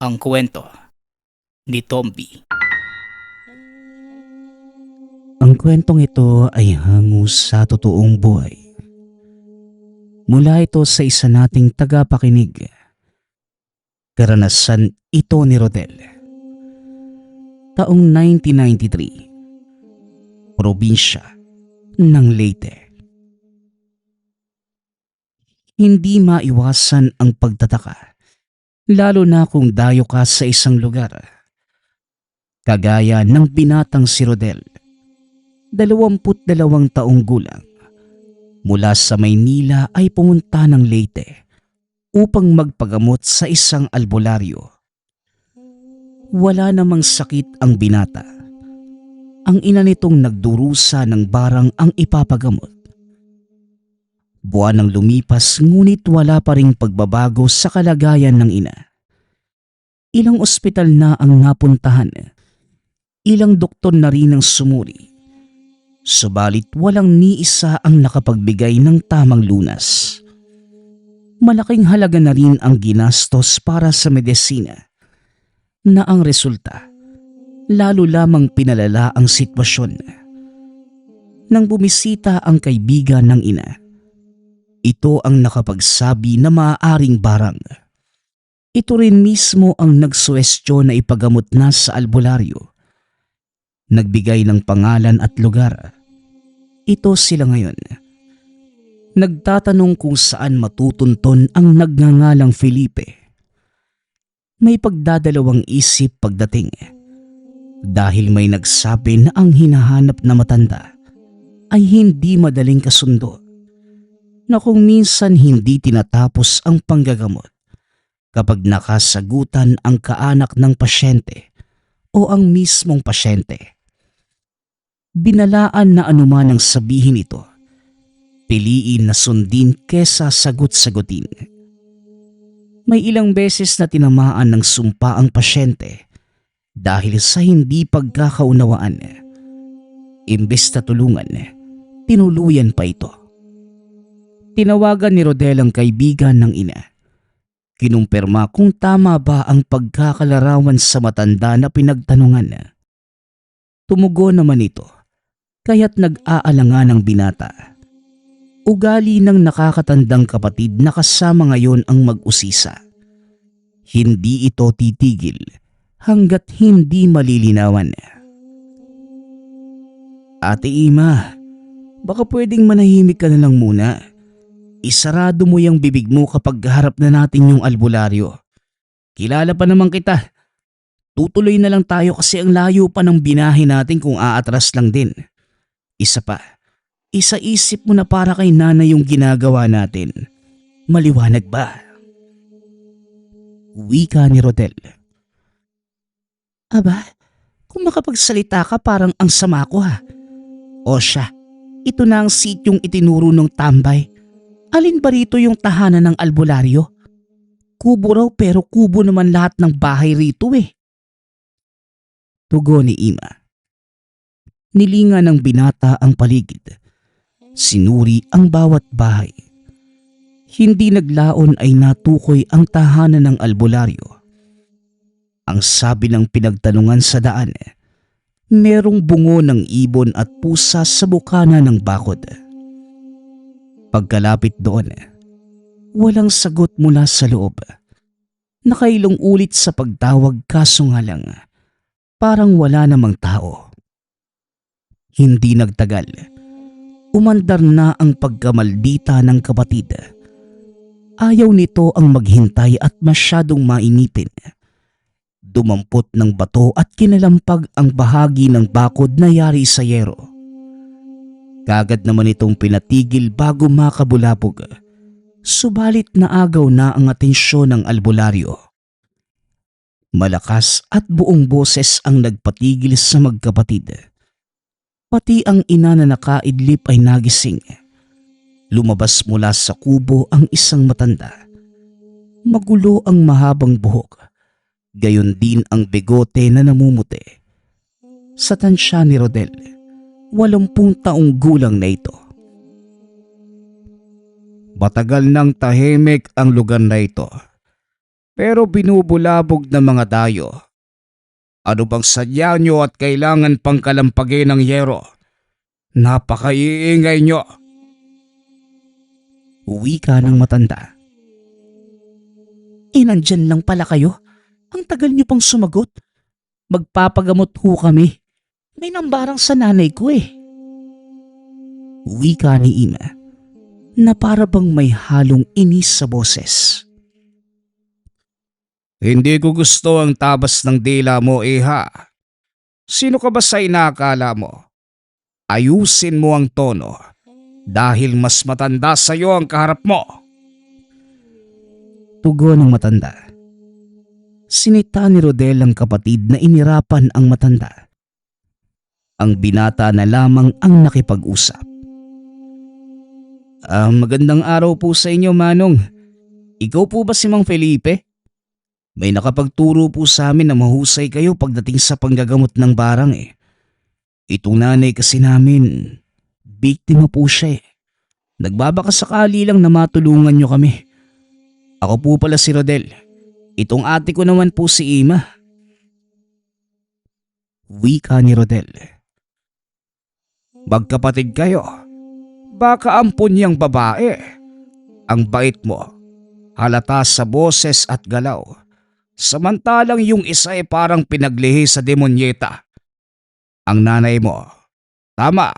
Ang kwento ni Tomby. Ang kwentong ito ay hango sa totoong buhay. Mula ito sa isa nating tagapakinig. Karanasan ito ni Rodel. Taong 1993. Probinsya ng Leyte. Hindi maiwasan ang pagtataka, lalo na kung dayo ka sa isang lugar. Kagaya ng binatang si Rodel, 22 taong gulang. Mula sa Maynila ay pumunta ng Leyte upang magpagamot sa isang albularyo. Wala namang sakit ang binata. Ang ina nitong nagdurusa ng barang ang ipapagamot. Buwan ang lumipas ngunit wala pa ring pagbabago sa kalagayan ng ina. Ilang ospital na ang napuntahan. Ilang doktor na rin ang sumuri. Subalit walang ni isa ang nakapagbigay ng tamang lunas. Malaking halaga na rin ang ginastos para sa medisina, na ang resulta, lalo lamang pinalala ang sitwasyon. Nang bumisita ang kaibigan ng ina, ito ang nakapagsabi na maaaring barang. Ito rin mismo ang nagsuwestyon na ipagamot na sa albularyo. Nagbigay ng pangalan at lugar. Ito sila ngayon. Nagtatanong kung saan matutunton ang nagngangalang Felipe. May pagdadalawang isip pagdating. Dahil may nagsabi na ang hinahanap na matanda ay hindi madaling kasundo. Na kung minsan hindi tinatapos ang panggagamot kapag nakasagutan ang kaanak ng pasyente o ang mismong pasyente. Binalaan na anuman ang sabihin ito, piliin na sundin kesa sagot-sagutin. May ilang beses na tinamaan ng sumpa ang pasyente dahil sa hindi pagkakaunawaan. Imbes na tulungan, tinuluyan pa ito. Tinawagan ni Rodel ang kaibigan ng ina. Kinumpirma kung tama ba ang pagkakalarawan sa matanda na pinagtanungan. Tumugon naman ito, kaya't nag-aalangan ang binata. Ugali ng nakakatandang kapatid na kasama ngayon ang mag-usisa. Hindi ito titigil hanggat hindi malilinawan. Ate Ima, baka pwedeng manahimik ka na lang muna. Isarado mo yung bibig mo kapag harap na natin yung albularyo. Kilala pa naman kita. Tutuloy na lang tayo kasi ang layo pa ng binahe natin kung aatras lang din. Isa pa, isaisip mo na para kay nanay yung ginagawa natin. Maliwanag ba? Wika ni Rodel. Aba, kung makapagsalita ka parang ang sama ko ha. O siya, ito na ang sityong itinuro ng tambay. Alin ba rito yung tahanan ng albularyo? Kubo raw pero kubo naman lahat ng bahay rito eh. Tugon ni Ima. Nilinga ng binata ang paligid. Sinuri ang bawat bahay. Hindi naglaon ay natukoy ang tahanan ng albularyo. Ang sabi ng pinagtanungan sa daan, merong bungo ng ibon at pusa sa bukana ng bakod. Pagkalapit doon, walang sagot mula sa loob. Nakailong ulit sa pagtawag kaso nga lang, parang wala namang tao. Hindi nagtagal, umandar na ang pagkamaldita ng kapatid. Ayaw nito ang maghintay at masyadong mainipin. Dumampot ng bato at kinalampag ang bahagi ng bakod na yari sa yero. Kagad naman itong pinatigil bago makabulabog. Subalit naagaw na ang atensyon ng albularyo. Malakas at buong boses ang nagpatigil sa magkapatid. Pati ang ina na nakaidlip ay nagising. Lumabas mula sa kubo ang isang matanda. Magulo ang mahabang buhok. Gayon din ang bigote na namumuti. Sa tansya ni Rodel, 80 taong gulang na ito. Matagal nang tahimik ang lugar na ito. pero binubulabog ng mga dayo. Ano bang sadya nyo at kailangan pang kalampagin ng yero? Napakaiingay nyo. Wika ng matanda. Nandyan lang pala kayo. Ang tagal nyo pang sumagot. Magpapagamot ho kami. May nambarang sa nanay ko eh. Wika ni Ima na para bang may halong inis sa boses. Hindi ko gusto ang tabas ng dila mo, Iha. Sino ka ba sa inakala mo? Ayusin mo ang tono dahil mas matanda sa iyo ang kaharap mo. Tugon ng matanda. Sinita ni Rodel ang kapatid na inirapan ang matanda. Ang binata na lamang ang nakipag-usap. Magandang araw po sa inyo, Manong. Ikaw po ba si Mang Felipe? May nakapagturo po sa amin na mahusay kayo pagdating sa panggagamot ng barang eh. Itong nanay kasi namin, biktima po siya eh. Nagbabaka sakali lang na matulungan nyo kami. Ako po pala si Rodel. Itong ate ko naman po si Ima. Wika ni Rodel. Magkapatid kayo. Baka ampun niyang babae. Ang bait mo. Halata sa boses at galaw. Samantalang yung isa ay parang pinaglihi sa demonyeta. Ang nanay mo, tama,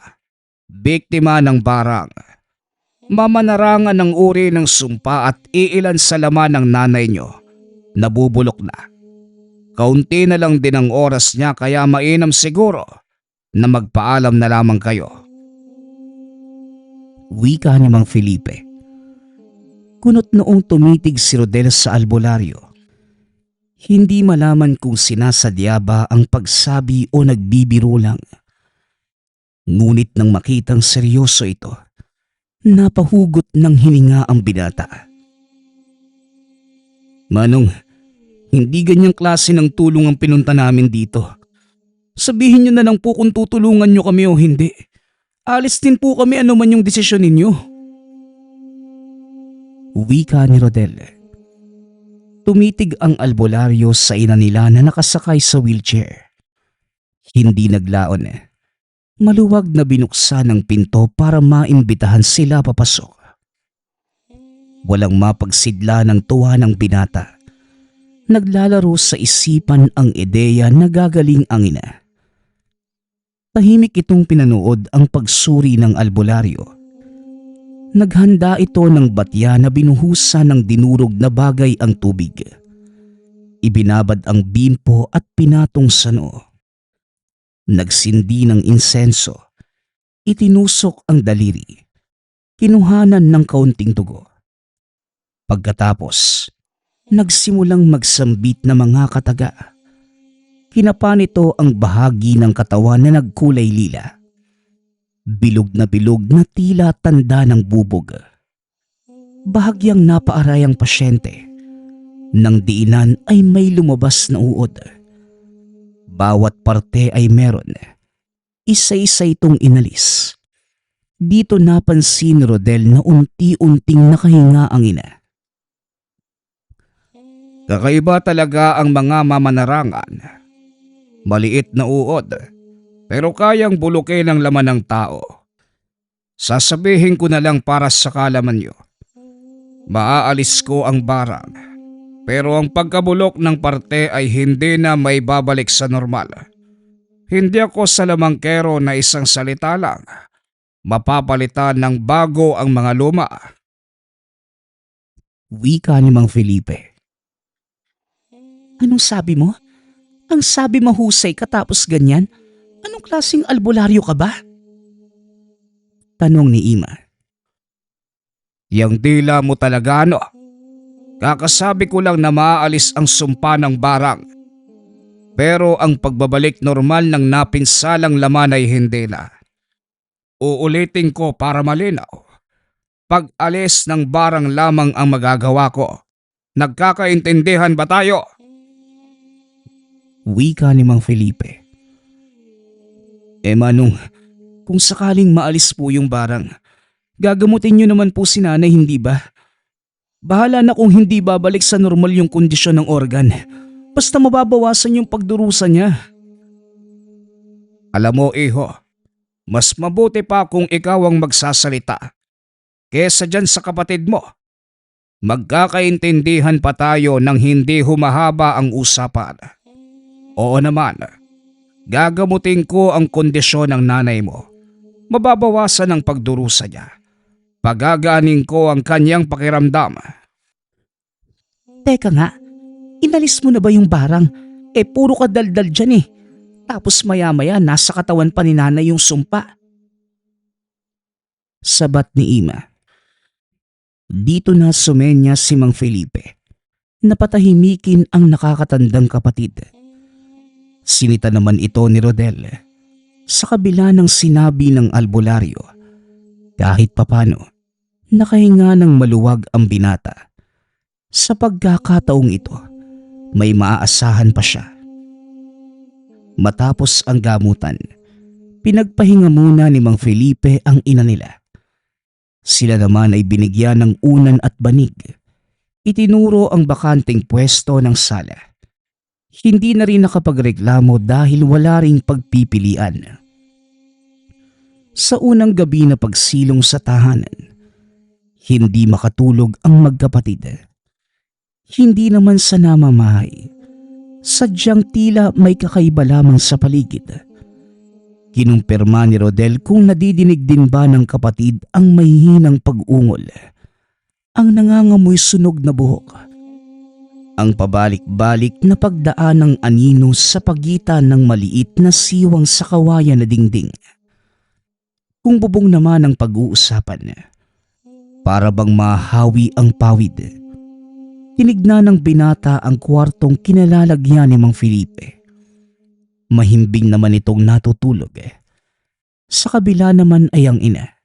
biktima ng barang. Mamanarangan ng uri ng sumpa at iilan sa laman ng nanay nyo, nabubulok na. Kaunti na lang din ang oras niya kaya mainam siguro na magpaalam na lamang kayo. Wika ni Mang Felipe. Kunot noong tumitig si Rodel sa albularyo. Hindi malaman kung sinasadya ba ang pagsabi o nagbibiro lang. Ngunit nang makitang seryoso ito, napahugot ng hininga ang binata. Manong, hindi ganyang klase ng tulong ang pinunta namin dito. Sabihin niyo na lang po kung tutulungan niyo kami o hindi. Alis din po kami anuman yung desisyon ninyo. Wika ni Rodel. Tumitig ang albularyo sa ina nila na nakasakay sa wheelchair. Hindi naglaon. Maluwag na binuksan ang pinto para maimbitahan sila papasok. Walang mapagsidla ng tuwa ng binata. Naglalaro sa isipan ang ideya na gagaling ang ina. Tahimik itong pinanood ang pagsuri ng albularyo. Naghanda ito ng batya na binuhusan ng dinurog na bagay ang tubig. Ibinabad ang bimpo at pinatong sa noo. Nagsindi ng insenso. Itinusok ang daliri. Kinuhanan ng kaunting dugo. Pagkatapos, nagsimulang magsambit na mga kataga. Kinapa nito ang bahagi ng katawan na nagkulay lila. Bilog na tila tanda ng bubog. Bahagyang napaaray ang pasyente. Nang diinan ay may lumabas na uod. Bawat parte ay meron. Isa-isa itong inalis. Dito napansin ni Rodel na unti-unting nakahinga ang ina. Kakaiba talaga ang mga mamanarangan. Maliit na uod. Pero kayang bulukin ang laman ng tao. Sasabihin ko na lang para sa kalaman nyo. Maaalis ko ang barang. Pero ang pagkabulok ng parte ay hindi na may babalik sa normal. Hindi ako salamangkero na isang salita lang. Mapapalitan ng bago ang mga luma. Wika ni Mang Felipe. Anong sabi mo? Ang sabi mahusay katapos ganyan? Anong klaseng albularyo ka ba? Tanong ni Ima. Yang dila mo talaga ano? Kakasabi ko lang na maaalis ang sumpa ng barang. Pero ang pagbabalik normal ng napinsalang laman ay hindi na. Uulitin ko para malinaw. Pag-alis ng barang lamang ang magagawa ko. Nagkakaintindihan ba tayo? Wika ni Mang Felipe. Manong, kung sakaling maalis po yung barang, gagamutin niyo naman po si nanay, hindi ba? Bahala na kung hindi babalik sa normal yung kondisyon ng organ. Basta mababawasan yung pagdurusa niya. Alam mo, iho, mas mabuti pa kung ikaw ang magsasalita kesa dyan sa kapatid mo. Magkakaintindihan pa tayo nang hindi humahaba ang usapan. Oo naman, gagamutin ko ang kondisyon ng nanay mo. Mababawasan ang pagdurusa niya. Pagagaanin ko ang kanyang pakiramdam. Teka nga, inalis mo na ba yung barang? Puro ka daldal dyan eh. Tapos maya-maya nasa katawan pa ni nanay yung sumpa. Sabat ni Ima. Dito na sumenya si Mang Felipe. Napatahimikin ang nakakatandang kapatid. Sinita naman ito ni Rodel. Sa kabila ng sinabi ng albularyo, kahit papano, nakahinga ng maluwag ang binata. Sa pagkakataong ito, may maaasahan pa siya. Matapos ang gamutan, pinagpahinga muna ni Mang Felipe ang ina nila. Sila naman ay binigyan ng unan at banig. Itinuro ang bakanting pwesto ng sala. Hindi na rin nakapagreklamo dahil wala ring pagpipilian. Sa unang gabi na pagsilong sa tahanan, hindi makatulog ang magkapatid. Hindi naman sa namamahay, sadyang tila may kakaiba lamang sa paligid. Kinumpirma ni Rodel kung nadidinig din ba ng kapatid ang mahihinang pag-ungol, ang nangangamoy sunog na buhok, ang pabalik-balik na pagdaan ng anino sa pagitan ng maliit na siwang sa kawayan na dingding. Kung bubong naman ang pag-uusapan, para bang mahawi ang pawid. Tinignan ng binata ang kwartong kinalalagyan ni Mang Felipe. Mahimbing naman itong natutulog. Sa kabila naman ay ang ina.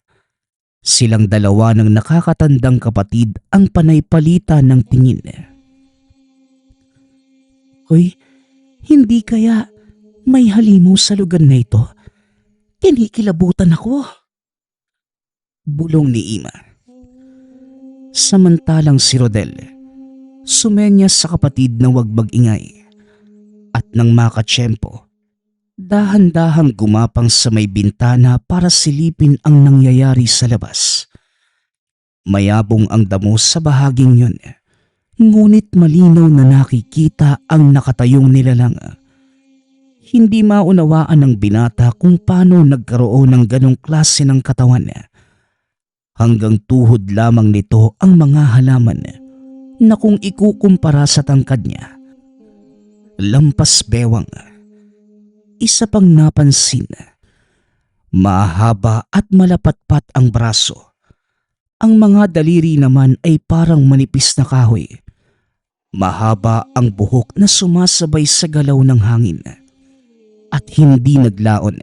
Silang dalawa ng nakakatandang kapatid ang panaypalitan ng tingin. Hoy, hindi kaya may halimaw sa lugar na ito? Kinikilabutan ako. Bulong ni Ima. Samantalang si Rodel, sumenya sa kapatid na wag mag-ingay. At nang makatsyempo, dahan-dahang gumapang sa may bintana para silipin ang nangyayari sa labas. Mayabong ang damo sa bahaging yun, ngunit malinaw na nakikita ang nakatayong nilalang. Hindi maunawaan ng binata kung paano nagkaroon ng ganong klase ng katawan. Hanggang tuhod lamang nito ang mga halaman na kung ikukumpara sa tangkad niya, lampas bewang. Isa pang napansin, mahaba at malapatpat ang braso. Ang mga daliri naman ay parang manipis na kahoy. Mahaba ang buhok na sumasabay sa galaw ng hangin. At hindi naglaon.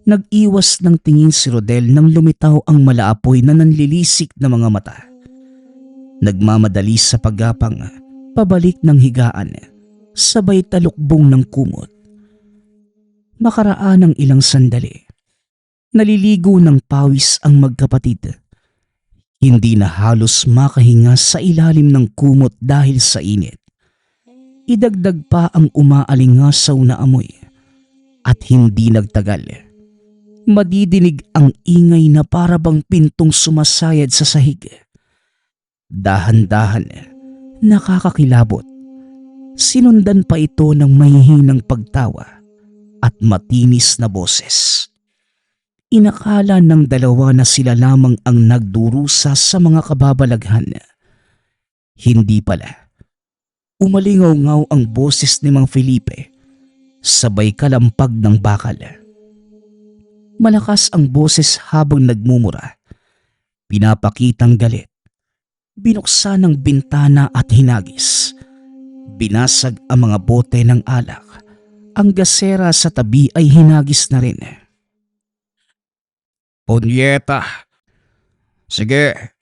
Nag-iwas ng tingin si Rodel nang lumitaw ang malaapoy na nanlilisik na mga mata. Nagmamadali sa paggapang, pabalik ng higaan, sabay talukbong ng kumot. Makaraan ng ilang sandali, naliligo ng pawis ang magkapatid. Hindi na halos makahinga sa ilalim ng kumot dahil sa init. Idagdag pa ang umaalingasaw na amoy. At hindi nagtagal, madidinig ang ingay na parabang pintong sumasayad sa sahig. Dahan-dahan, nakakakilabot. Sinundan pa ito ng mahihinang pagtawa at matinis na boses. Inakala ng dalawa na sila lamang ang nagdurusa sa mga kababalaghan. Hindi pala. Umalingaw-ngaw ang boses ni Mang Felipe, sabay kalampag ng bakal. Malakas ang boses habang nagmumura. Pinapakitang galit. Binuksan ang bintana at hinagis. Binasag ang mga bote ng alak. Ang gasera sa tabi ay hinagis na rin. Punyeta! Sige,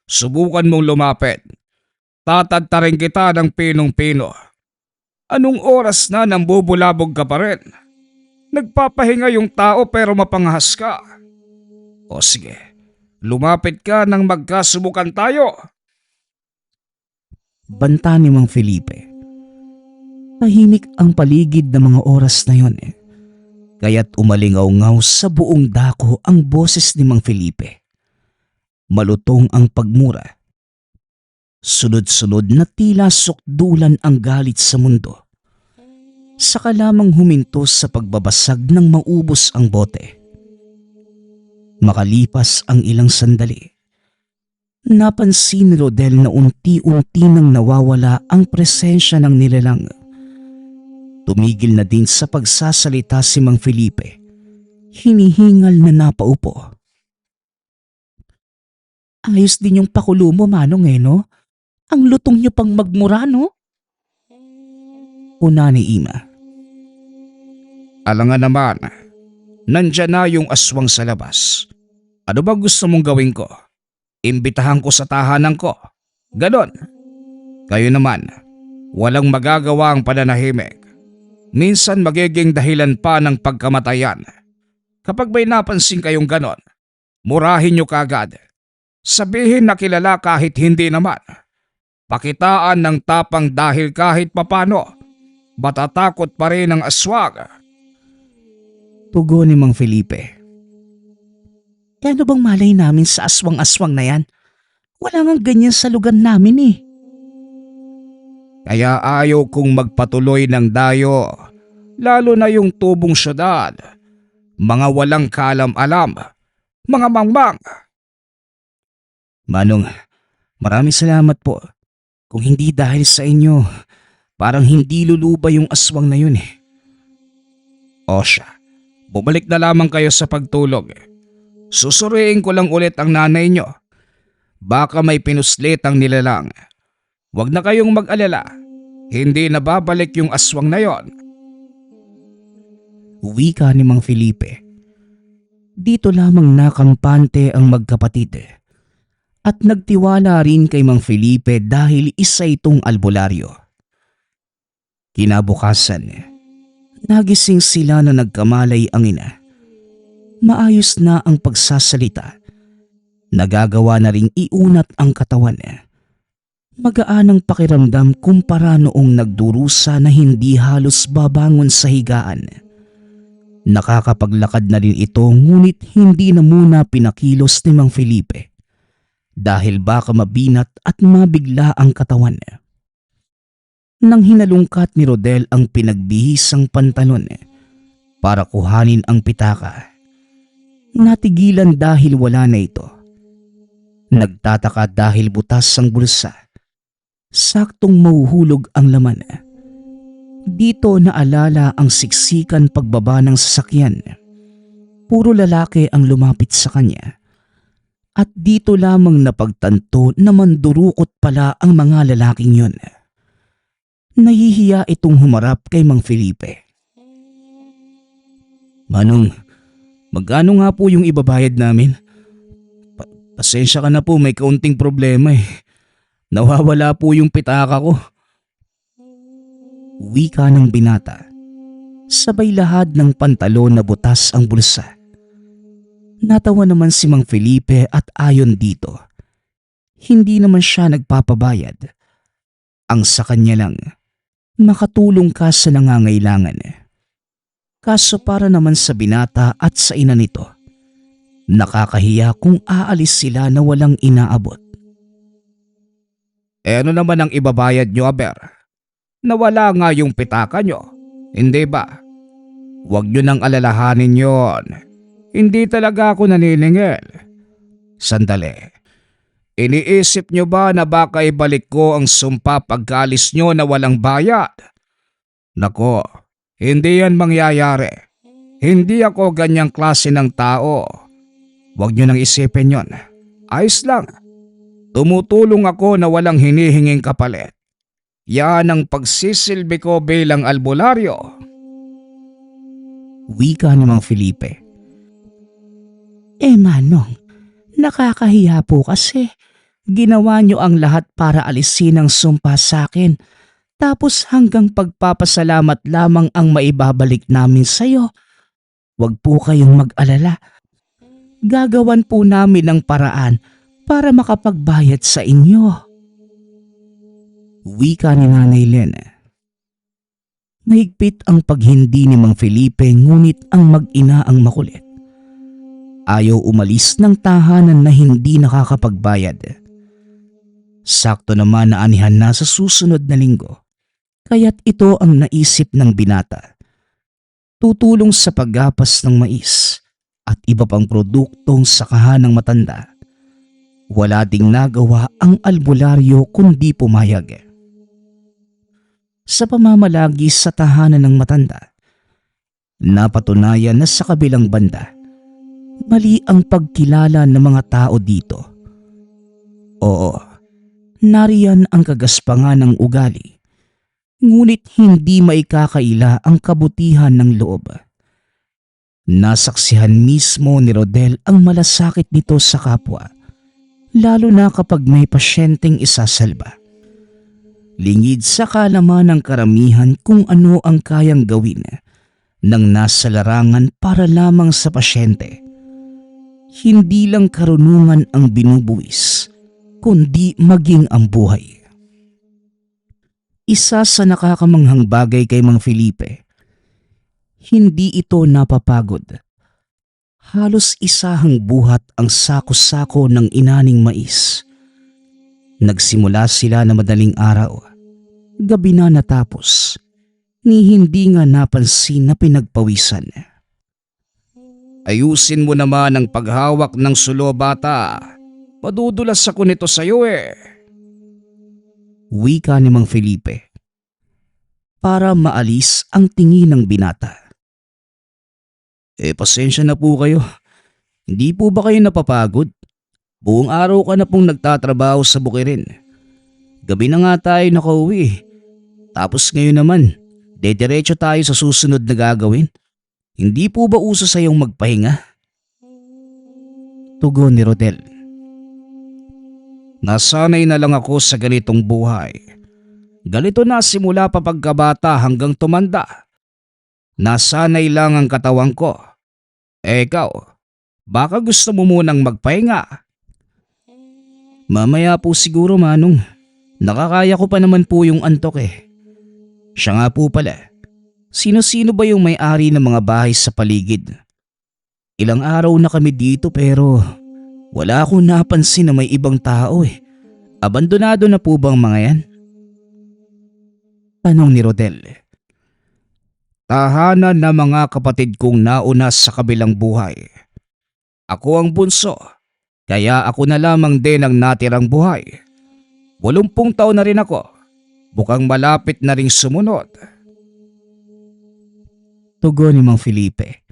subukan mong lumapit. Tatantarin kita ng pinong-pino. Anong oras na nang bubulabog ka pa rin? Nagpapahinga yung tao pero mapanghas ka. O sige, lumapit ka nang magkasubukan tayo. Banta ni Mang Felipe. Tahimik ang paligid ng mga oras na yon kaya't umalingaw-ngaw sa buong dako ang boses ni Mang Felipe. Malutong ang pagmura. Sunod-sunod na tila sukdulan ang galit sa mundo. Saka lamang huminto sa pagbabasag ng maubos ang bote. Makalipas ang ilang sandali, napansin ni Rodel na unti-unti nang nawawala ang presensya ng nilalang. Tumigil na din sa pagsasalita si Mang Felipe. Hinihingal na napaupo. Ayos din yung pakulo mo, Manong no? Ang lutong niyo pang magmura, no? Una ni Ima. Alangan naman, nandyan na yung aswang sa labas. Ano ba gusto mong gawin ko? Imbitahan ko sa tahanan ko. Ganon. Kayo naman, walang magagawa ang pananahimik. Minsan magiging dahilan pa ng pagkamatayan. Kapag may napansin kayong ganon, murahin nyo kagad. Sabihin na kilala kahit hindi naman. Pakitaan ng tapang dahil kahit papano, matatakot pa rin ang aswang. Tugon ni Mang Felipe. Ano bang malay namin sa aswang-aswang na yan? Wala nga ganyan sa lugar namin Kaya ayaw kong magpatuloy ng dayo, lalo na yung tubong syudad. Mga walang kalam-alam, mga mangmang. Manong, maraming salamat po. Kung hindi dahil sa inyo, parang hindi luluba yung aswang na yun O siya, bumalik na lamang kayo sa pagtulog. Susuriin ko lang ulit ang nanay nyo. Baka may pinuslit ang nilalang. Huwag na kayong mag-alala. Hindi na babalik yung aswang na yon. Wika ni Mang Felipe. Dito lamang nakampante ang magkapatid. At nagtiwala rin kay Mang Felipe dahil isa itong albularyo. Kinabukasan, nagising sila na nagkamalay ang ina. Maayos na ang pagsasalita. Nagagawa na ring iunat ang katawan. Magaan ang pakiramdam kumpara noong nagdurusa na hindi halos babangon sa higaan. Nakakapaglakad na rin ito ngunit hindi na muna pinakilos ni Mang Felipe dahil baka mabinat at mabigla ang katawan. Nang hinalungkat ni Rodel ang pinagbihisang pantalon para kuhanin ang pitaka, natigilan dahil wala na ito. Nagtataka dahil butas ang bulsa. Saktong mahuhulog ang laman. Dito naalala ang siksikan pagbaba ng sasakyan. Puro lalaki ang lumapit sa kanya. At dito lamang napagtanto na mandurukot pala ang mga lalaking yon. Nahihiya itong humarap kay Mang Felipe. Manong, magkano nga po yung ibabayad namin? Pasensya ka na po, may kaunting problema Nawawala po yung pitaka ko. Wika ng binata. Sabay lahad ng pantalon na butas ang bulsa. Natawa naman si Mang Felipe at ayon dito. Hindi naman siya nagpapabayad. Ang sa kanya lang, makatulong ka sa nangangailangan. Kaso para naman sa binata at sa ina nito, nakakahiya kung aalis sila na walang inaabot. Ano naman ang ibabayad nyo, Aber? Nawala nga yung pitaka nyo, hindi ba? Huwag nyo nang alalahanin yon. Hindi talaga ako naniningil. Sandali. Iniisip nyo ba na baka ibalik ko ang sumpa pagkalis nyo na walang bayad? Nako, hindi yan mangyayari. Hindi ako ganyang klase ng tao. Huwag nyo nang isipin yon. Ayos lang. Tumutulong ako na walang hinihinging kapalit. Yan ang pagsisilbi ko bilang albularyo. Wika ni Mang Felipe. Manong, nakakahiya po kasi. Ginawa niyo ang lahat para alisin ang sumpa sa akin. Tapos hanggang pagpapasalamat lamang ang maibabalik namin sa'yo. Huwag po kayong mag-alala. Gagawan po namin ng paraan para makapagbayad sa inyo. Wika ni Nanay Len. Mahigpit ang paghindi ni Mang Felipe ngunit ang mag-ina ang makulit. Ayaw umalis ng tahanan na hindi nakakapagbayad. Sakto naman na anihan na sa susunod na linggo, kaya't ito ang naisip ng binata. Tutulong sa paggapas ng mais at iba pang produktong sakahan ng matanda. Wala ding nagawa ang albularyo kundi pumayag. Sa pamamalagi sa tahanan ng matanda, napatunayan na sa kabilang banda, mali ang pagkilala ng mga tao dito. Oo, nariyan ang kagaspangan ng ugali, ngunit hindi maikakaila ang kabutihan ng loob. Nasaksihan mismo ni Rodel ang malasakit nito sa kapwa, lalo na kapag may pasyenteng isasalba. Lingid sa kalaman ng karamihan kung ano ang kayang gawin ng nasa larangan para lamang sa pasyente. Hindi lang karunungan ang binubuwis, kundi maging ang buhay. Isa sa nakakamanghang bagay kay Mang Felipe, hindi ito napapagod. Halos isahang buhat ang sako-sako ng inaning mais. Nagsimula sila na madaling araw. Gabi na natapos, ni hindi nga napansin na pinagpawisan. Ayusin mo naman ang paghawak ng sulo, bata. Madudulas ako nito sa'yo eh. Wika ni Mang Felipe, para maalis ang tingin ng binata. Pasensya na po kayo. Hindi po ba kayo napapagod? Buong araw ka na pong nagtatrabaho sa bukirin. Gabi na nga tayo nakauwi. Tapos ngayon naman, dediretso tayo sa susunod na gagawin. Hindi po ba uso sa iyong magpahinga? Tugon ni Rodel. Nasanay na lang ako sa ganitong buhay. Ganito na simula pa pagkabata hanggang tumanda. Nasanay lang ang katawan ko. Ikaw, baka gusto mo munang magpahinga? Mamaya po siguro, Manong. Nakakaya ko pa naman po yung antok eh. Siya nga po pala, sino-sino ba yung may-ari ng mga bahay sa paligid? Ilang araw na kami dito pero wala akong napansin na may ibang tao eh. Abandonado na po bang mga yan? Tanong ni Rodel. Tahanan na mga kapatid kong nauna sa kabilang buhay. Ako ang bunso, kaya ako na lamang din ang natirang buhay. 80 taon na rin ako, bukang malapit na ring sumunod. Tugon ni Mang Felipe.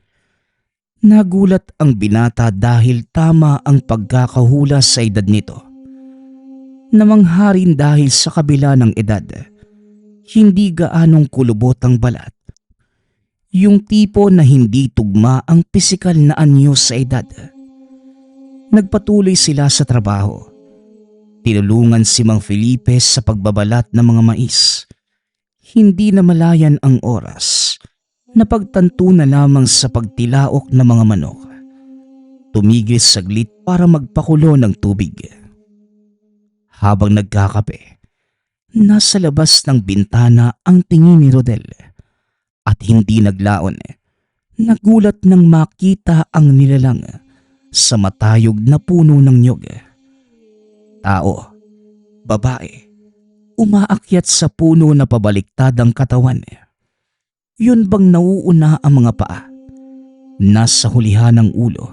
Nagulat ang binata dahil tama ang pagkakahula sa edad nito. Namangharin dahil sa kabila ng edad, hindi gaanong kulubot ang balat. Yung tipo na hindi tugma ang pisikal na anyo sa edad. Nagpatuloy sila sa trabaho. Tinulungan si Mang Felipe sa pagbabalat ng mga mais. Hindi na malayan ang oras. Napagtanto na lamang sa pagtilaok ng mga manok. Tumigil saglit para magpakulo ng tubig. Habang nagkakape, nasa labas ng bintana ang tingin ni Rodel. At hindi naglaon, nagulat nang makita ang nilalang sa matayog na puno ng nyog. Tao, babae, umaakyat sa puno na pabaliktad ang katawan. Yun bang nauuna ang mga paa? Nasa hulihan ng ulo.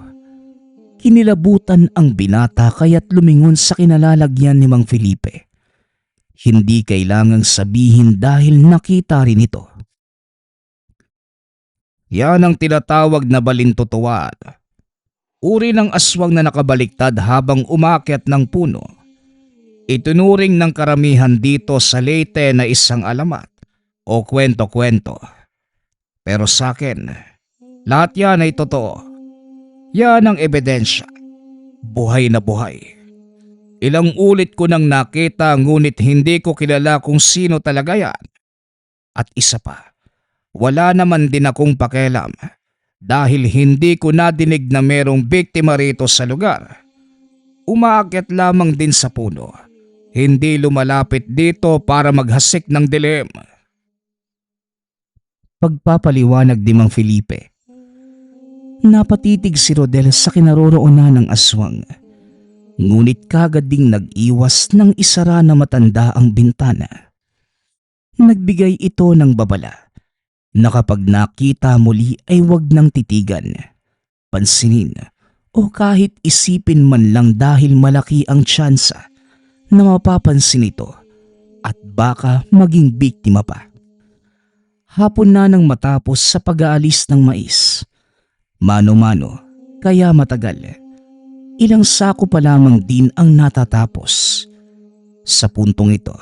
Kinilabutan ang binata kaya't lumingon sa kinalalagyan ni Mang Felipe. Hindi kailangang sabihin dahil nakita rin ito. Yan ang tinatawag na balintutuwad. Uri ng aswang na nakabaliktad habang umakyat ng puno. Itunuring ng karamihan dito sa Leyte na isang alamat o kwento-kwento. Pero sa akin, lahat yan ay totoo. Yan ang ebidensya. Buhay na buhay. Ilang ulit ko nang nakita ngunit hindi ko kilala kung sino talaga yan. At isa pa, wala naman din akong pakialam dahil hindi ko nadinig na merong biktima rito sa lugar. Umaakyat lamang din sa puno hindi lumalapit dito para maghasik ng dilim. Pagpapaliwanag ni Mang Felipe. Napatitig si Rodel sa kinaroroonan ng aswang. Ngunit kagad ding nag-iwas ng isara na matanda ang bintana. Nagbigay ito ng babala na kapag nakita muli ay huwag nang titigan, pansinin o kahit isipin man lang dahil malaki ang tsansa na mapapansin ito at baka maging biktima pa. Hapon na nang matapos sa pag-aalis ng mais. Mano-mano, kaya matagal. Ilang sako pa lamang din ang natatapos. Sa puntong ito,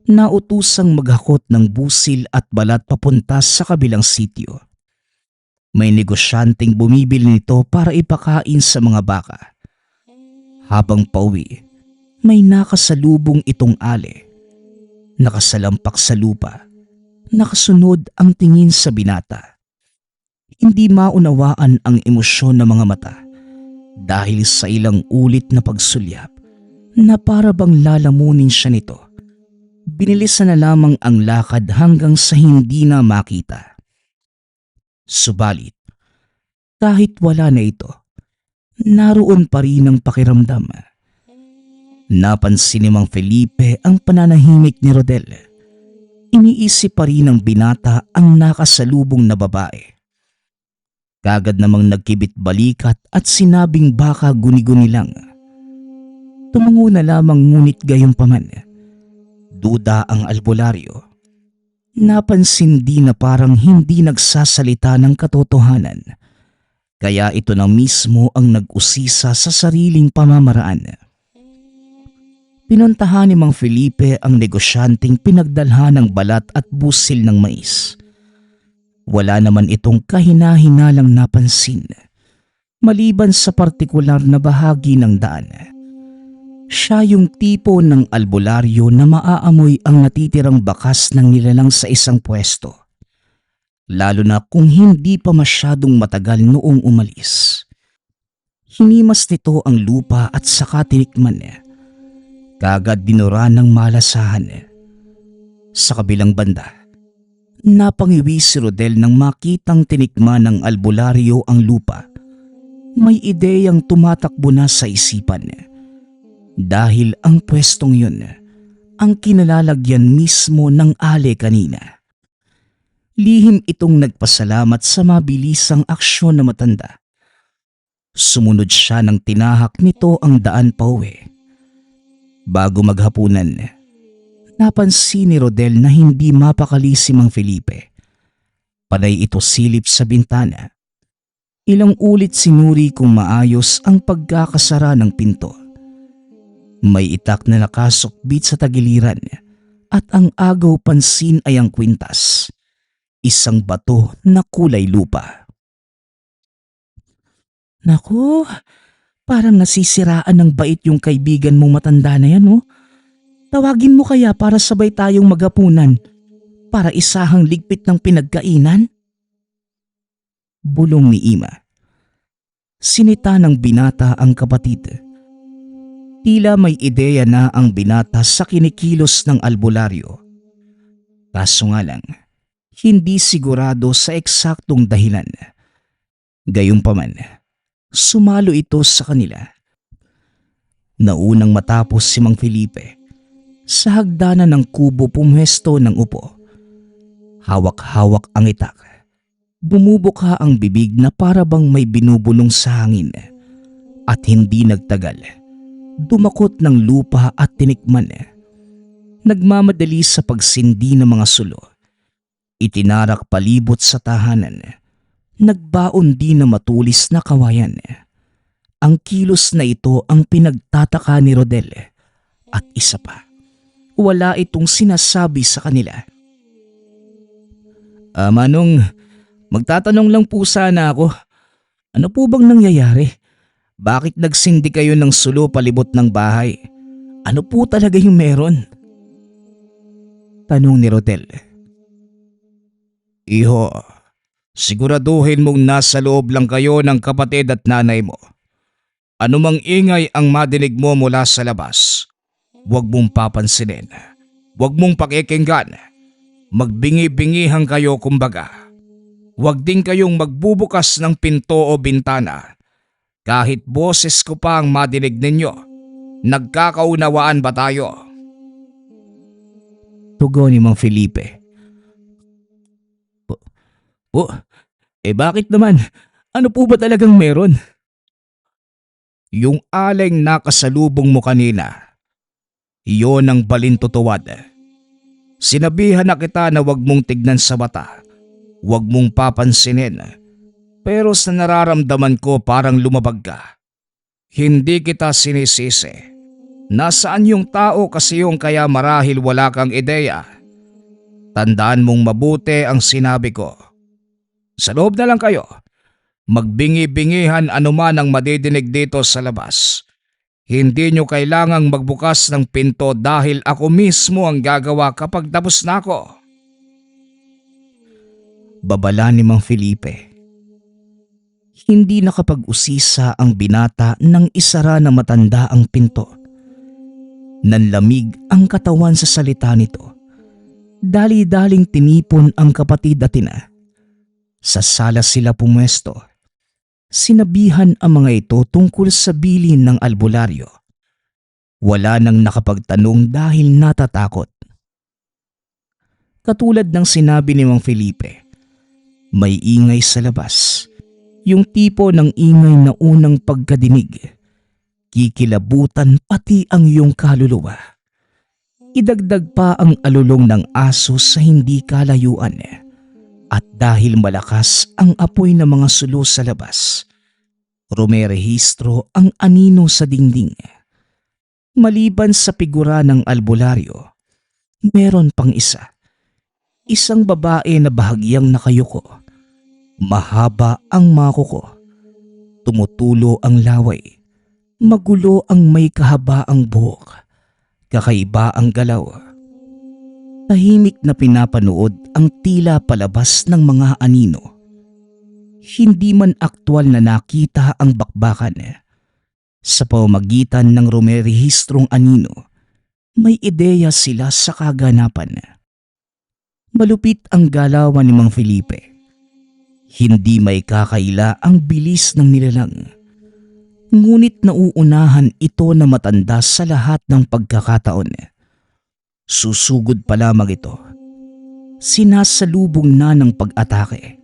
nautusang maghakot ng busil at balat papunta sa kabilang sitio. May negosyanteng bumibili nito para ipakain sa mga baka. Habang pauwi, may nakasalubong itong ale. Nakasalampak sa lupa. Nakasunod ang tingin sa binata. Hindi maunawaan ang emosyon ng mga mata dahil sa ilang ulit na pagsulyap na para bang lalamunin siya nito. Binilisan na lamang ang lakad hanggang sa hindi na makita. Subalit, kahit wala na ito, naroon pa rin ang pakiramdam. Napansin ni Mang Felipe ang pananahimik ni Rodel. Iniisip pa rin ng binata ang nakasalubong na babae. Kagad namang nagkibit balikat at sinabing baka guni-guni lang. Tumango na lamang ngunit gayunpaman. Duda ang albularyo. Napansin din na parang hindi nagsasalita ng katotohanan. Kaya ito na mismo ang nag-usisa sa sariling pamamaraan. Pinuntahan ni Mang Felipe ang negosyanteng pinagdalhan ng balat at busil ng mais. Wala naman itong kahina-hinalang napansin, maliban sa partikular na bahagi ng daan. Siya yung tipo ng albularyo na maaamoy ang natitirang bakas ng nilalang sa isang pwesto. Lalo na kung hindi pa masyadong matagal noong umalis. Hinimas nito ang lupa at saka tinikman. Kagad dinura ng malasahan. Sa kabilang banda, napangiwi si Rodel nang makitang tinikman ng albularyo ang lupa. May ideyang tumatakbo na sa isipan. Dahil ang pwestong yun ang kinalalagyan mismo ng ale kanina. Lihim itong nagpasalamat sa mabilisang aksyon na matanda. Sumunod siya nang tinahak nito ang daan pauwi. Bago maghapunan, napansin ni Rodel na hindi mapakali si Mang Felipe. Panay ito silip sa bintana. Ilang ulit sinuri kung maayos ang pagkakasara ng pinto. May itak na nakasukbit sa tagiliran at ang agaw pansin ay ang kwintas. Isang bato na kulay lupa. Naku, parang nasisiraan ng bait yung kaibigan mong matanda na yan, oh. Tawagin mo kaya para sabay tayong maghapunan para isahang ligpit ng pinagkainan? Bulong ni Ima. Sinita ng binata ang kapatid. Tila may ideya na ang binata sa kinikilos ng albularyo. Kaso nga lang, hindi sigurado sa eksaktong dahilan. Gayunpaman, sumalo ito sa kanila. Naunang matapos si Mang Felipe, sa hagdanan ng kubo pumwesto ng upo. Hawak-hawak ang itak. Bumubukha ang bibig na para bang may binubulong sa hangin. At hindi nagtagal, dumakot ng lupa at tinikman. Nagmamadali sa pagsindi ng mga sulo. Itinarak palibot sa tahanan. Nagbaon din na matulis na kawayan. Ang kilos na ito ang pinagtataka ni Rodel. At isa pa, wala itong sinasabi sa kanila. Manong, magtatanong lang po sana ako. Ano po bang nangyayari? Bakit nagsindi kayo ng sulo palibot ng bahay? Ano po talaga yung meron? Tanong ni Rodel. Iho, siguraduhin mong nasa loob lang kayo ng kapatid at nanay mo. Anumang ingay ang madinig mo mula sa labas, Huwag mong papansinin. Huwag mong pakikinggan. Magbingi-bingihan kayo kumbaga. Huwag din kayong magbubukas ng pinto o bintana. Kahit boses ko pa ang madinig ninyo. Nagkakaunawaan ba tayo? Tugon ni Mang Felipe. Po, bakit naman? Ano po ba talagang meron? Yung aleng nakasalubong mo kanina, iyon ang balintutuwad. Sinabihan na kita na huwag mong tignan sa mata, huwag mong papansinin, pero sa nararamdaman ko parang lumabag ka. Hindi kita sinisisi. Nasaan yung tao kasi yung kaya marahil wala kang ideya? Tandaan mong mabuti ang sinabi ko. Sa loob na lang kayo. Magbingi-bingihan anuman ang madidinig dito sa labas. Hindi nyo kailangang magbukas ng pinto dahil ako mismo ang gagawa kapag tapos na ako. Babala ni Mang Felipe. Hindi nakapag-usisa ang binata nang isara na matanda ang pinto. Nanlamig ang katawan sa salita nito. Dali-daling tinipon ang kapatid at ina. Sa sala sila pumwesto. Sinabihan ang mga ito tungkol sa bilin ng albularyo. Wala nang nakapagtanong dahil natatakot. Katulad ng sinabi ni Mang Felipe, may ingay sa labas. Yung tipo ng ingay na unang pagkadinig. Kikilabutan pati ang iyong kaluluwa. Idagdag pa ang alulong ng aso sa hindi kalayuan. At dahil malakas ang apoy ng mga sulo sa labas, rumerehistro ang anino sa dingding. Maliban sa figura ng albularyo, meron pang isa. Isang babae na bahagyang nakayuko. Mahaba ang mako ko. Tumutulo ang laway. Magulo ang may kahabaang buhok. Kakaiba ang galaw. Tahimik na pinapanood ang tila palabas ng mga anino. Hindi man aktwal na nakita ang bakbakan. Sa pamamagitan ng rumerehistrong anino, may ideya sila sa kaganapan. Malupit ang galawan ni Mang Felipe. Hindi may kakaila ang bilis ng nilalang. Ngunit nauunahan ito na matanda sa lahat ng pagkakataon. Susugod pa lamang ito. Sinasalubong na ng pag-atake.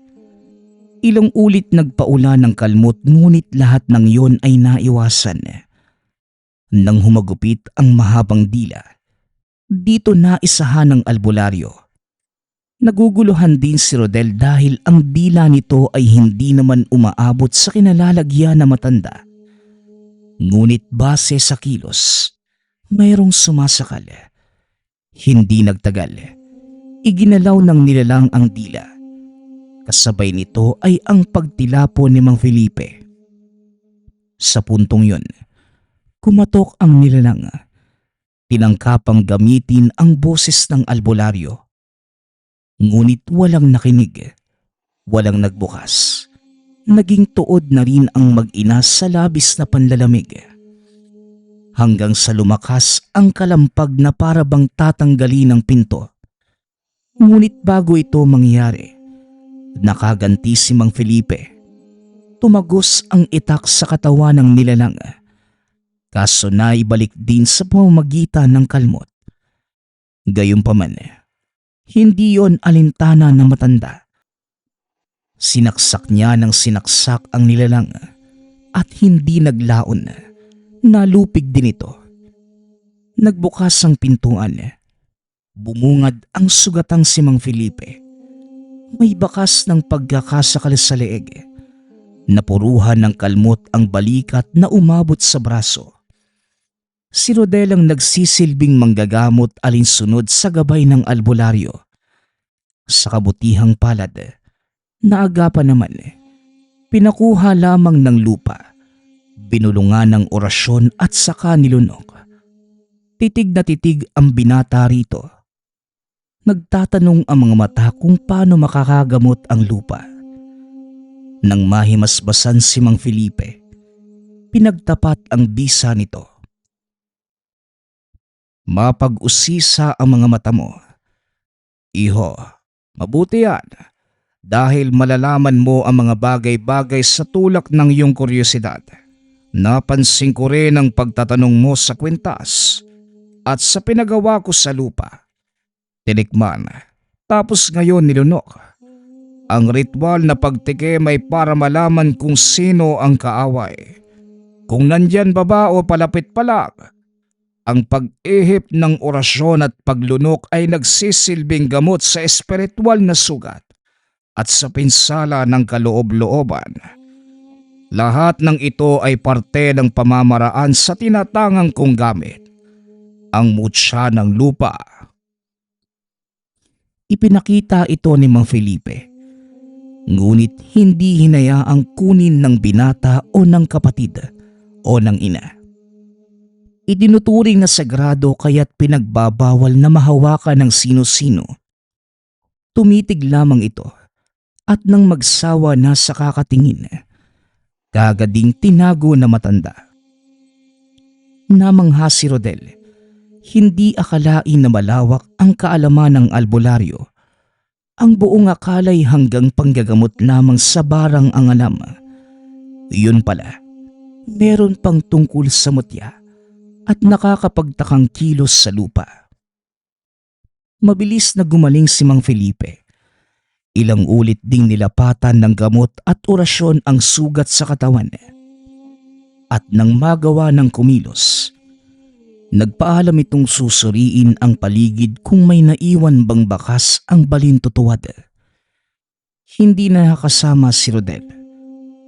Ilang ulit nagpaula ng kalmot ngunit lahat ng yon ay naiwasan. Nang humagupit ang mahabang dila, dito naisahan ng albularyo. Naguguluhan din si Rodel dahil ang dila nito ay hindi naman umaabot sa kinalalagyan na matanda. Ngunit base sa kilos, mayroong sumasakal. Hindi nagtagal. Iginalaw ng nilalang ang dila. Kasabay nito ay ang pagtilapo ni Mang Felipe. Sa puntong yun, kumatok ang nilalang. Tinangkapang gamitin ang boses ng albularyo. Ngunit walang nakinig. Walang nagbukas. Naging tuod na rin ang mag-ina sa labis na panlalamig. Hanggang sa lumakas ang kalampag na para bang tatanggalin ng pinto. Ngunit bago ito mangyari, nakaganti si Mang Felipe. Tumagos ang itak sa katawan ng nilalang. Kaso naibalik din sa pamamagitan ng kalmot. Gayunpaman, hindi yon alintana ng matanda. Sinaksak niya ng sinaksak ang nilalang at hindi naglaon. Nalupig din ito. Nagbukas ang pintuan. Bumungad ang sugatang si Mang Felipe. May bakas ng pagkakasakal sa leeg. Napuruhan ng kalmot ang balikat na umabot sa braso. Si Rodel ang nagsisilbing manggagamot alinsunod sa gabay ng albularyo. Sa kabutihang palad, naagapan naman, pinakuha lamang ng lupa, binulungan ng orasyon at saka nilunok. Titig na titig ang binata rito. Nagtatanong ang mga mata kung paano makakagamot ang lupa. Nang mahimasbasan si Mang Felipe, pinagtapat ang bisa nito. Mapag-usisa ang mga mata mo. Iho, mabuti yan dahil malalaman mo ang mga bagay-bagay sa tulak ng iyong kuryosidad. Napansin ko rin ang pagtatanong mo sa kwintas at sa pinagawa ko sa lupa. Tinikman, tapos ngayon nilunok. Ang ritual na pagtikim ay para malaman kung sino ang kaaway. Kung nandyan ba ba o palapit pa lang. Ang pag-ihip ng orasyon at paglunok ay nagsisilbing gamot sa espiritual na sugat at sa pinsala ng kaloob-looban. Lahat ng ito ay parte ng pamamaraan sa tinatangang kong gamit, ang mutya ng lupa. Ipinakita ito ni Mang Felipe. Ngunit hindi hinayaang kunin ng binata o ng kapatid o ng ina. Itinuturing na sagrado kaya't pinagbabawal na mahawakan ng sino-sino. Tumitig lamang ito at nang magsawa na sa kakatingin, kagading tinago na matanda. Namangha si Rodel, hindi akalain na malawak ang kaalaman ng albularyo. Ang buong akalay hanggang panggagamot lamang sa barang ang alam. Yun pala, meron pang tungkol sa mutya at nakakapagtakang kilos sa lupa. Mabilis na gumaling si Mang Felipe. Ilang ulit ding nilapatan ng gamot at orasyon ang sugat sa katawan. At nang magawa ng kumilos, nagpaalam itong susuriin ang paligid kung may naiwan bang bakas ang balintutuwad. Hindi na kasama si Rodel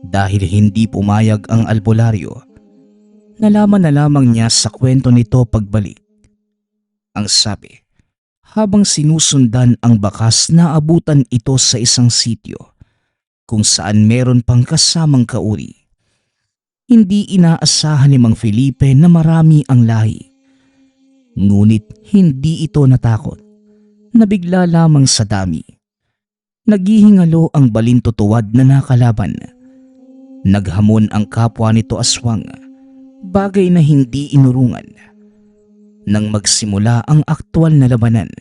dahil hindi pumayag ang albularyo. Nalaman na lamang niya sa kwento nito pagbalik. Ang sabi, habang sinusundan ang bakas naabutan ito sa isang sitio kung saan meron pang kasamang kauri. Hindi inaasahan ni Mang Felipe na marami ang lahi. Ngunit hindi ito natakot. Nabigla lamang sa dami. Naghihingalo ang balintutuwad na nakalaban. Naghamon ang kapwa nito aswang, bagay na hindi inurungan. Nang magsimula ang aktwal na labanan,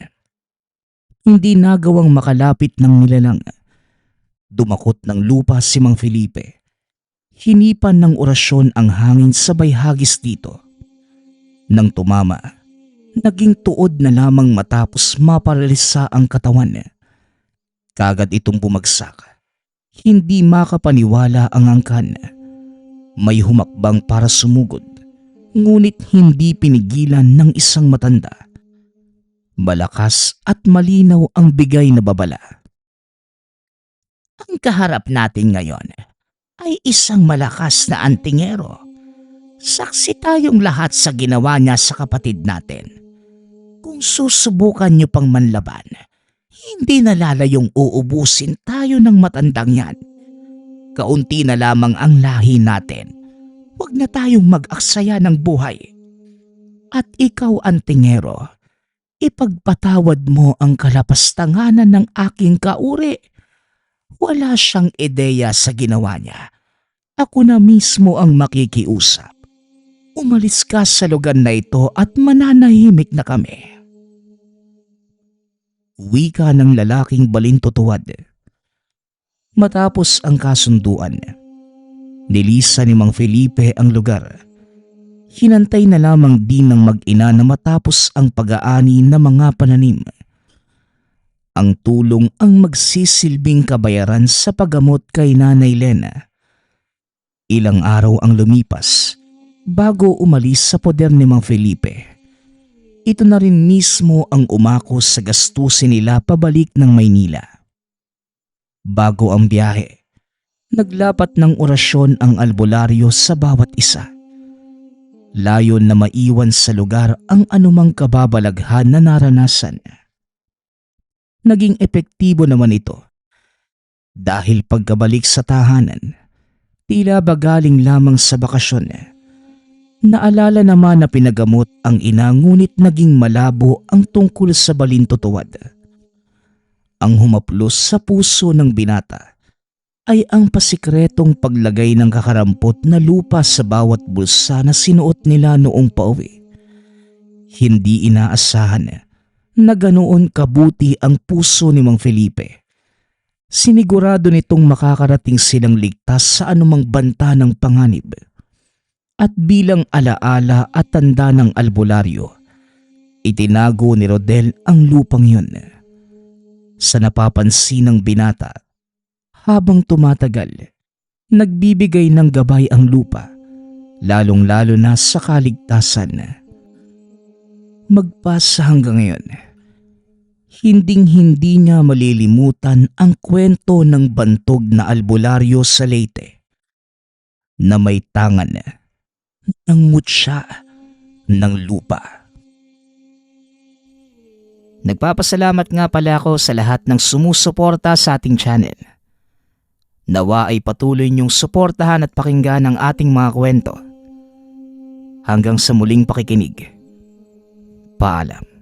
hindi nagawang makalapit ng nilalang. Dumakot ng lupa si Mang Felipe. Hinipan ng orasyon ang hangin sabay hagis dito. Nang tumama, naging tuod na lamang matapos maparalisa ang katawan. Kagad itong bumagsak. Hindi makapaniwala ang angkan. May humakbang para sumugod, ngunit hindi pinigilan ng isang matanda. Malakas at malinaw ang bigay na babala. Ang kaharap natin ngayon ay isang malakas na antingero. Saksi tayong lahat sa ginawa niya sa kapatid natin. Kung susubukan niyo pang manlaban, hindi na lalayong uubusin tayo ng matandang yan. Kaunti na lamang ang lahi natin. Huwag na tayong mag-aksaya ng buhay. At ikaw, antingero, ipagpatawad mo ang kalapastanganan ng aking kauri. Wala siyang ideya sa ginawa niya. Ako na mismo ang makikiusap. Umalis ka sa lugar na ito at mananahimik na kami. Wika ng lalaking balintutuwad. Matapos ang kasunduan, nilisa ni Mang Felipe ang lugar. Hinantay na lamang din ng mag-ina na matapos ang pag-aani ng mga pananim. Ang tulong ang magsisilbing kabayaran sa paggamot kay Nanay Lena. Ilang araw ang lumipas bago umalis sa poder ni Mang Felipe. Ito na rin mismo ang umako sa gastusin nila pabalik ng Maynila. Bago ang biyahe, naglapat ng orasyon ang albularyo sa bawat isa. Layon na maiwan sa lugar ang anumang kababalaghan na naranasan. Naging epektibo naman ito dahil pagkabalik sa tahanan, tila ba galing lamang sa bakasyon. Naalala naman na pinagamot ang ina ngunit naging malabo ang tungkol sa balintutuwad. Ang humaplos sa puso ng binata ay ang pasikretong paglagay ng kakarampot na lupa sa bawat bulsa na sinuot nila noong pauwi. Hindi inaasahan na ganoon kabuti ang puso ni Mang Felipe. Sinigurado nitong makakarating silang ligtas sa anumang banta ng panganib. At bilang alaala at tanda ng albularyo, itinago ni Rodel ang lupang yun. Sa napapansin ng binata, habang tumatagal, nagbibigay ng gabay ang lupa, lalong-lalo na sa kaligtasan. Magpasa hanggang ngayon, hinding-hindi niya malilimutan ang kwento ng bantog na albularyo sa Leyte na may tangan ng mutya ng lupa. Nagpapasalamat nga pala ako sa lahat ng sumusuporta sa ating channel. Nawa ay patuloy niyong suportahan at pakinggan ang ating mga kwento. Hanggang sa muling pakikinig. Paalam.